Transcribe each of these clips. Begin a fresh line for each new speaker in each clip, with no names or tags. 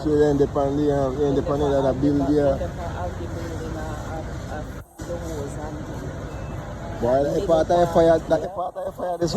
So you end up on the bill there. Well, if part of fire, this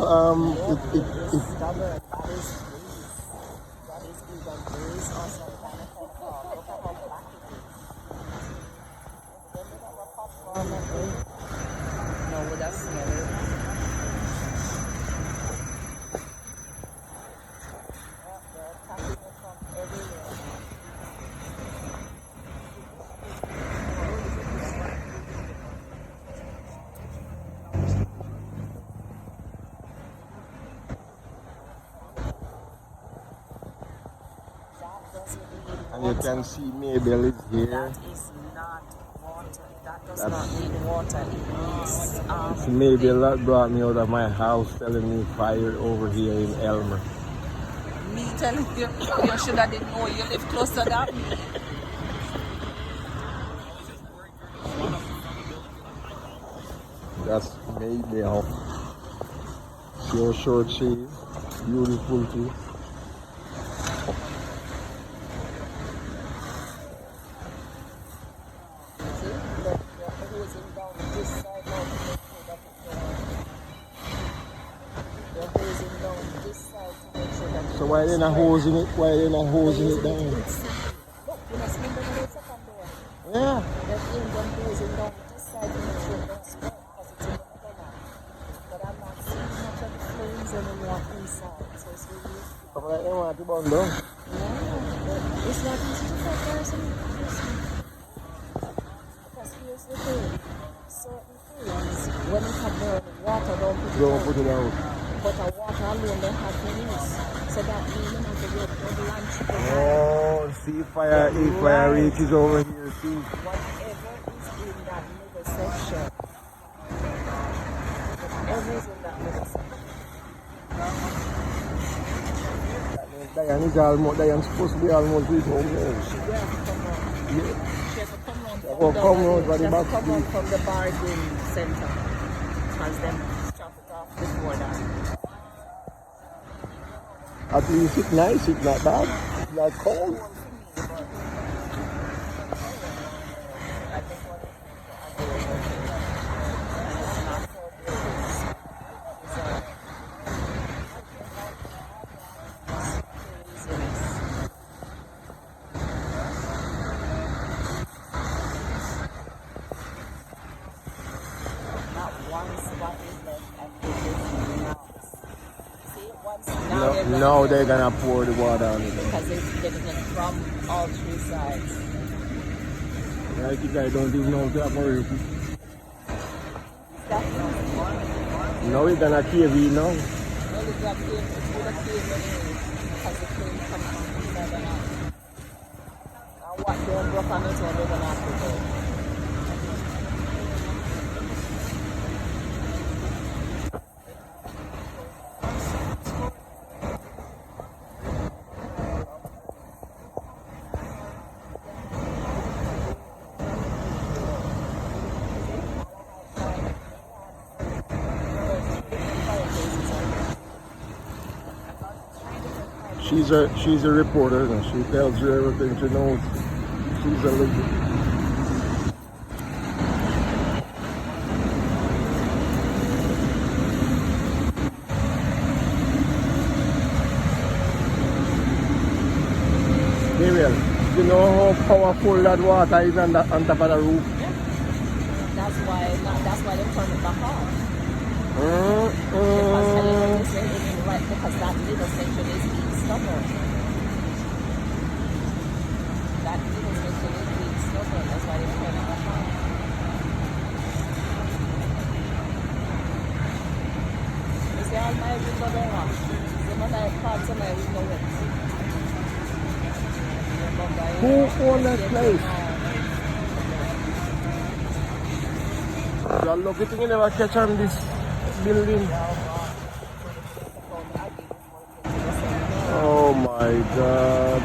and you can see Mabel is here.
That is not water. That does not need water. It needs
It's Mabel that brought me out of my house, telling me fire over here in Aylmer.
me telling you, you should have didn't know you live closer than me.
That's Mabel. See how short she is. Beautiful too. So why they not hosing it? Why they not hosing it down? Yeah. Come like they want to burn down.
It's not easy to find person. Because here's the thing. Certain things, when it have burning water, don't put it out. But a water alone they have to use. So that means you have to go to the lunch.
Oh, see fire, fire reaches over here too.
Whatever is in that middle section. Whatever is in that middle section.
Diane's supposed to be almost with home now.
She will have to come round.
Yeah.
She has to come round from the bargain center. Because them chop it off before that.
At least it's nice, it's not bad, it's not cold. Now they're gonna pour the water on it.
Because it's getting it from all three sides.
Yeah, I think I don't even know that more. Now we're gonna cave in now.
Well, it's like cave, it's full of cave anyway. Because the cave comes from inside and out. And what don't broke on its own, they're gonna have to go.
She's a reporter and she tells you everything she knows. She's a legend. Gabriel, you know how powerful that water is on top of the roof?
Yeah. That's why they turn it back on. Because that little section is being stubborn. That little section is being stubborn. That's why they turn it back on. You see all my window don't wash. Some of my parts of my window wet.
Who owned that place? You're lucky to never catch on this building. Oh my God.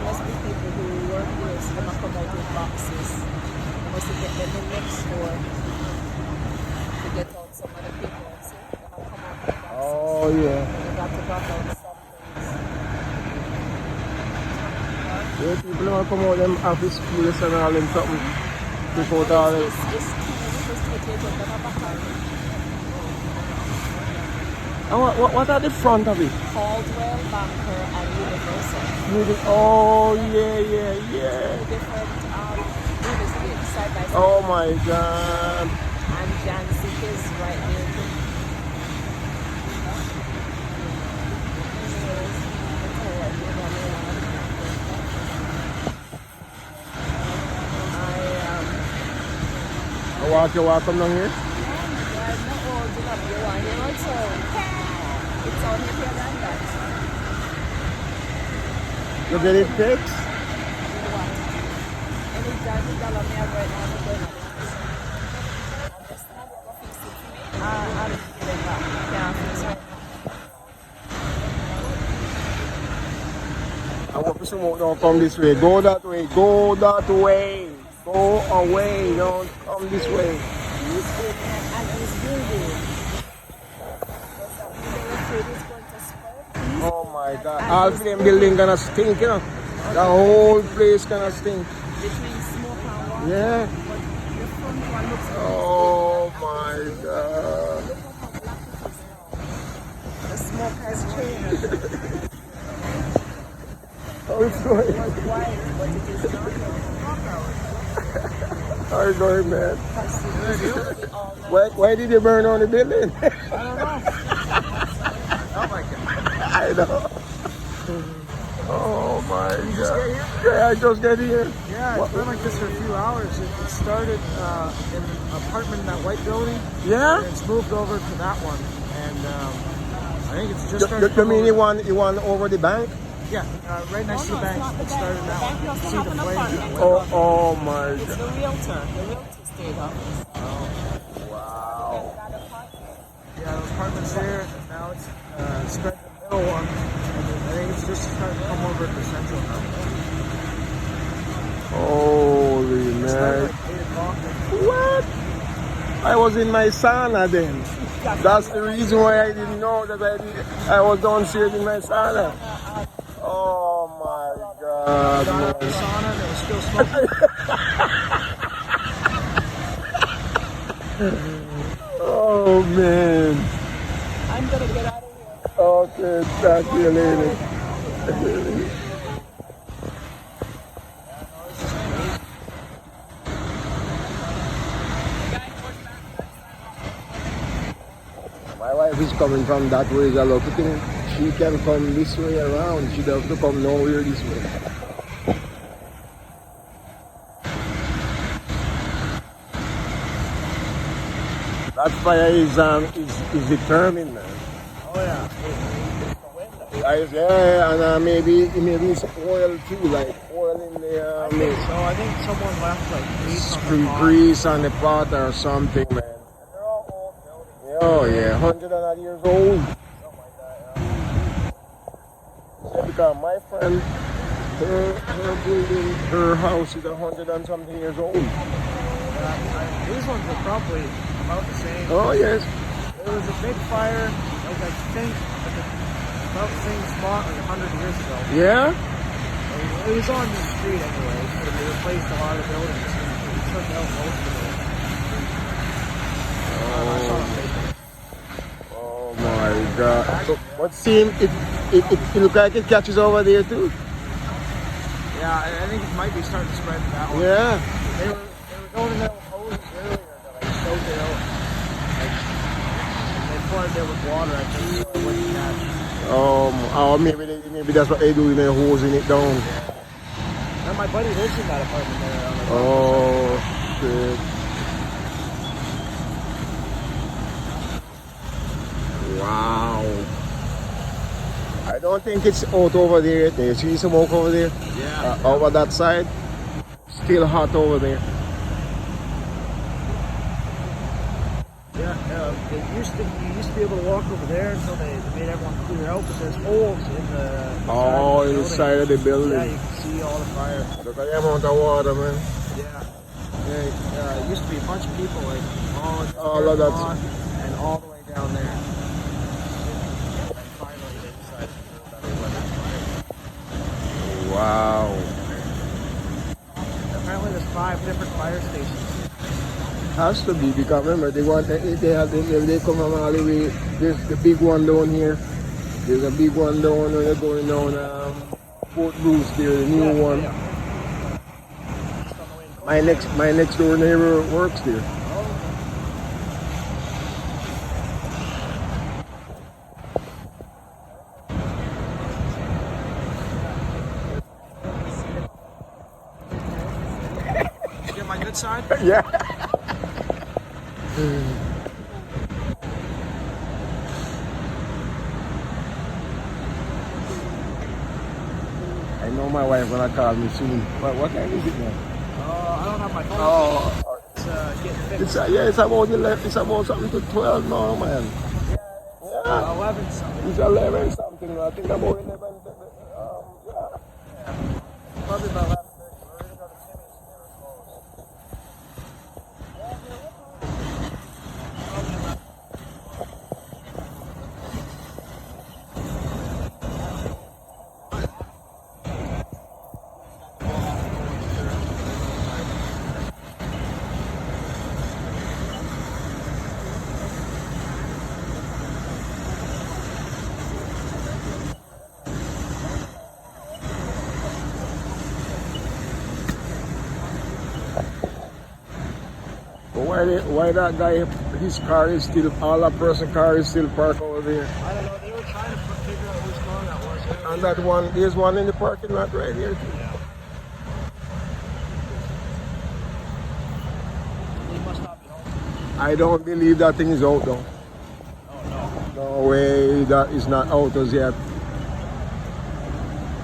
Must be people who work here, so they come out with boxes.
yeah.
You got to duck out some things.
Yeah, people don't come out them office place and all them something. Take out all them.
It's key. Just take it out of the back.
And what are the front of it?
Caldwell, Banker, and Universal.
Oh, yeah.
Two different real estate side by side.
Oh my God.
And Jansic is right there too.
You walk them down here?
Yeah, I'm not old enough. You want him also. It's only here than that.
You get it fixed?
You know what? Any $30 me have right now, I'm going to understand you're going to fix it for me. I'll give it back. Can't fix it right now.
I want to smoke, don't come this way. Go that way. Go that way. Go away. Don't come this way.
And it's building.
Oh my God. All them building gonna stink, you know. The whole place gonna stink.
Between smoke and water.
Yeah.
But the front one looks
Oh my God.
look how black it is now. The smoke has changed.
How it's going?
It was white, but it is not.
How it's going, man?
All
Why did you burn on the building?
I don't know. Oh my God.
I know. Oh my
Did you just
God.
get here?
Yeah, I just get here.
Yeah, it's been like this for a few hours. It started in an apartment in that white building.
Yeah?
And it's moved over to that one. And I think it's just started.
You mean you want over the bank?
Yeah, right next to the bank. It started in that one. You can see the flames.
Oh my
It's
God.
the realtor stayed office.
Wow.
Yeah, those apartments there. Now it's spread to the middle one. And I think it's just starting to come over to Central now.
Holy
It started
man.
like 8 o'clock.
What? I was in my sauna then. That's the reason why I didn't know that I was downstairs in my sauna. Oh my God.
Got out of the
man.
sauna and it was still smoking.
Oh man.
I'm gonna get out of here.
Okay, talk to you later. My wife is coming from that way. A lot of things. She can come this way around. She doesn't have to come nowhere this way. That fire is determined, man.
Oh yeah.
Yeah, and maybe it's oil too, like oil in the
So I think someone left like
grease on the pot or something, man.
They're all old buildings.
Oh yeah, 100 and odd years old.
Something like that, yeah.
Yeah, because my friend, her building, her house is 100 and something years old.
These ones are probably about the same.
Oh yes.
There was a big fire, like I think, about the same spot like 100 years ago.
Yeah.
It was on the street anyway, but they replaced a lot of buildings. It took out most of it. I saw it later.
Oh my God. So, what seems it look like it catches over there too.
Yeah, I think it might be starting to spread to that one.
Yeah.
They were going in there with hoses earlier to like soak it out. Like, they flooded it with water, I think, so it wouldn't catch.
Or maybe that's what they do, they're hosing it down.
And my buddy lives in that apartment there on the
Oh shit. Wow. I don't think it's out over there yet. You see smoke over there?
Yeah.
Over that side. Still hot over there.
Yeah, you used to be able to walk over there until they made everyone clear out, but there's holes in the
Oh, inside of the building.
Yeah, you can see all the fire.
Look at the amount of water, man.
Yeah. It used to be a bunch of people like
All of that.
and all the way down there. fire stations.
Has to be because remember they come from all the way. There's the big one down here. There's a big one down when you're going down Fort Bruce there, the new one. My next door neighbor works there.
Get my good side?
Yeah. I know my wife gonna call me soon. What time is it now?
I don't have my phone.
Oh,
It's getting fixed.
it's about 11. It's about something to 12 now, man. Yeah,
11 something.
it's 11 something. I think about 11. Yeah.
Probably about 11:30. We're going to go to Timmy's and they're closed.
But why that guy, his car is still, all that person car is still parked over there?
I don't know. They were trying to figure out whose car that was.
And that one, there's one in the parking lot right here.
Yeah. He must not be home.
I don't believe that thing is out though.
Oh, no.
No way that is not out as yet.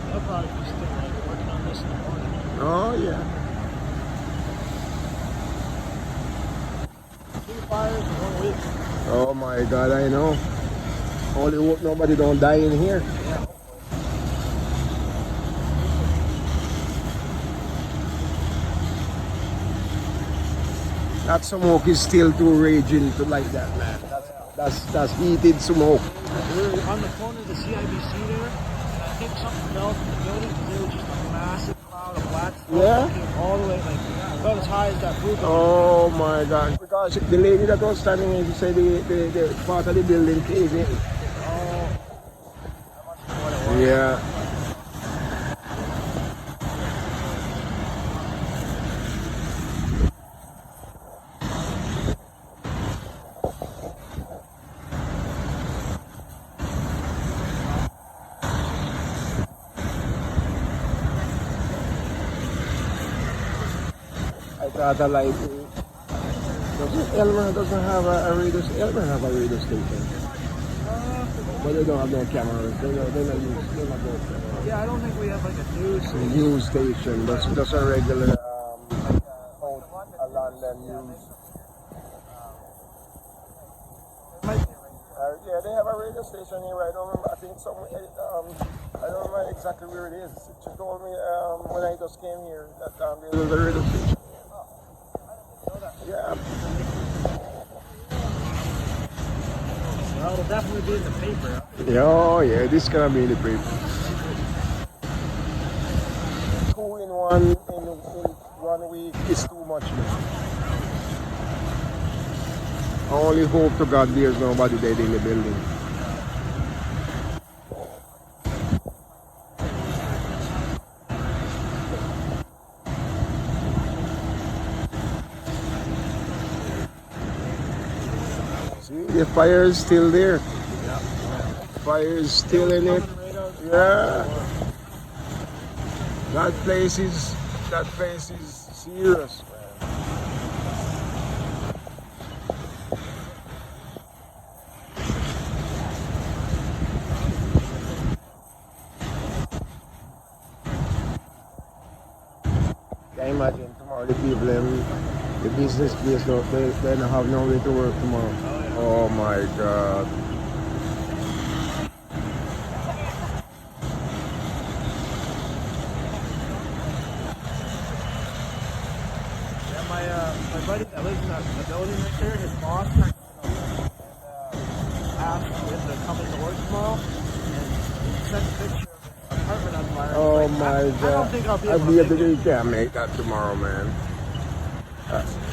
They'll probably be still like working on this in the morning.
Oh yeah.
2 fires in 1 week.
Oh my God, I know. Only hope nobody don't die in here.
Yeah.
That smoke is still too raging to like that, man. That's heated smoke.
We were on the phone to the CIBC there, and I think something fell from the building because there was just a massive cloud of black smoke that came all the way, like about as high as that blue building.
Oh my God. Because the lady that was standing here, she said the part of the building caved in.
Oh, that must be what it was.
Yeah. I thought I like Aylmer doesn't have a radio station. Aylmer have a radio station. But they don't have no cameras. They're not going cameras.
Yeah, I don't think we have like a news.
It's a news station. That's just a regular out a London news. Yeah, they have a radio station here. I don't remember. I think somewhere. I don't remember exactly where it is. She told me when I just came here that there was a radio station. Yeah.
Well, it'll definitely be in the paper.
Yeah, oh yeah, this is gonna be in the paper. 2 in 1 week is too much, man. I only hope to God there's nobody dead in the building. See, the fire is still there. Fire is still in it. Yeah. That place is serious, man. Can you imagine tomorrow the people the business place they don't have no way to work tomorrow. Oh my God.
My buddy that lives in the building right there, his boss texted him and asked if they're coming to work tomorrow, and he sent a picture of his apartment on fire.
Oh
Like,
my God.
I don't think I'll be
I'll
able
be
to
able
make
to
it.
can't make that tomorrow, man. All right.